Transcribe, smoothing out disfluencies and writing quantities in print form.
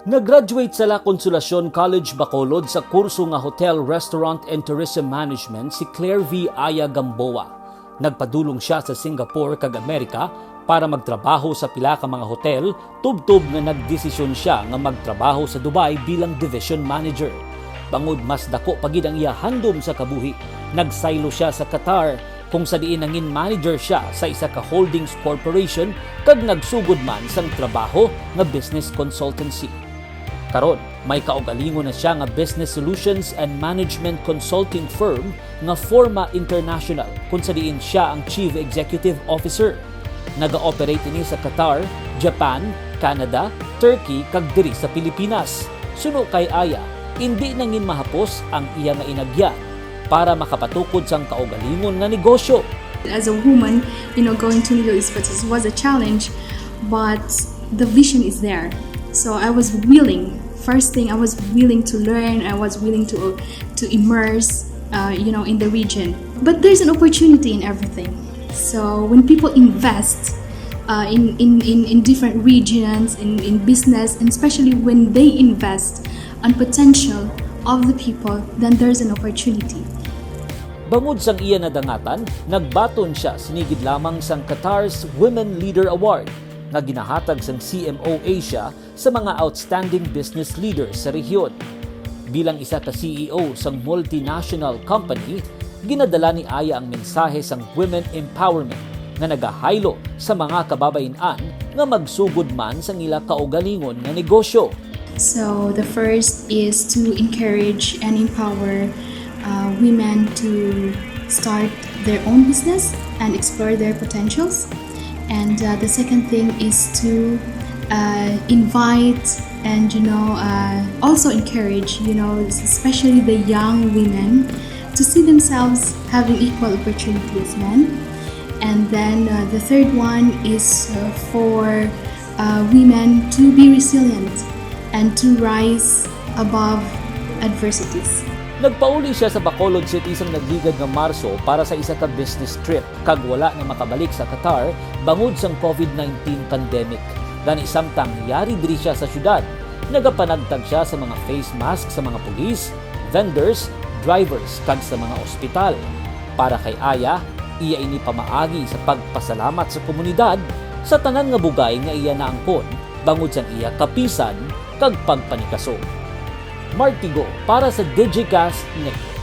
Nag-graduate sa Consolasyon College Bacolod sa kurso nga Hotel, Restaurant and Tourism Management si Claire V. Aya Gamboa. Nagpadulong siya sa Singapore kag Amerika para magtrabaho sa pila ka mga hotel, tubtob nga nagdesisyon siya nga magtrabaho sa Dubai bilang division manager. Bangod mas dako pagid ang iya handom sa kabuhi, nagsaylo siya sa Qatar kung sa diin nangin manager siya sa isa ka holdings corporation kag nagsugod man sang trabaho nga business consultancy. Karon, may kaugalingon na siya nga business solutions and management consulting firm nga Forma International kung sa diin siya ang Chief Executive Officer. Naga-operate ini sa Qatar, Japan, Canada, Turkey kag diri sa Pilipinas. Suno kay Aya, hindi nangin mahapos ang iya nga inagya para makapatukod sang kaugalingon nga negosyo. As a woman, going to Middle East was a challenge, but the vision is there. So I was willing. First thing, I was willing to learn. I was willing to immerse, in the region. But there's an opportunity in everything. So when people invest in different regions, in business, and especially when they invest on potential of the people, then there's an opportunity. Bangod sang iya nadangatan, nagbaton siya sinigid lamang sang Qatar's Women Leader Award nga ginahatag sang CMO Asia sa mga outstanding business leaders sa rehiyon. Bilang isa ka CEO sang multinational company, ginadala ni Aya ang mensahe sang women empowerment nga nagahaylo sa mga kababayen-an nga magsugod man sang ila kaugalingon nga negosyo. So the first is to encourage and empower women to start their own business and explore their potentials. And the second thing is to invite and also encourage especially the young women to see themselves having equal opportunity as men. And then the third one is for women to be resilient and to rise above adversities. Nagpauli siya sa Bacolod City sang nagligad nga Marso para sa isa ka business trip kag wala na makabalik sa Qatar bangod sang COVID-19 pandemic. Gani samtang yari diri siya sa syudad, nagapanagtag siya sa mga face mask sa mga pulis, vendors, drivers kag sa mga ospital. Para kay Aya, iya ini pamaagi sa pagpasalamat sa komunidad sa tanan nga bugay nga iya naangkon bangod sang iya kapisan kag pagpanikaso. Martigo para sa Digicast Network.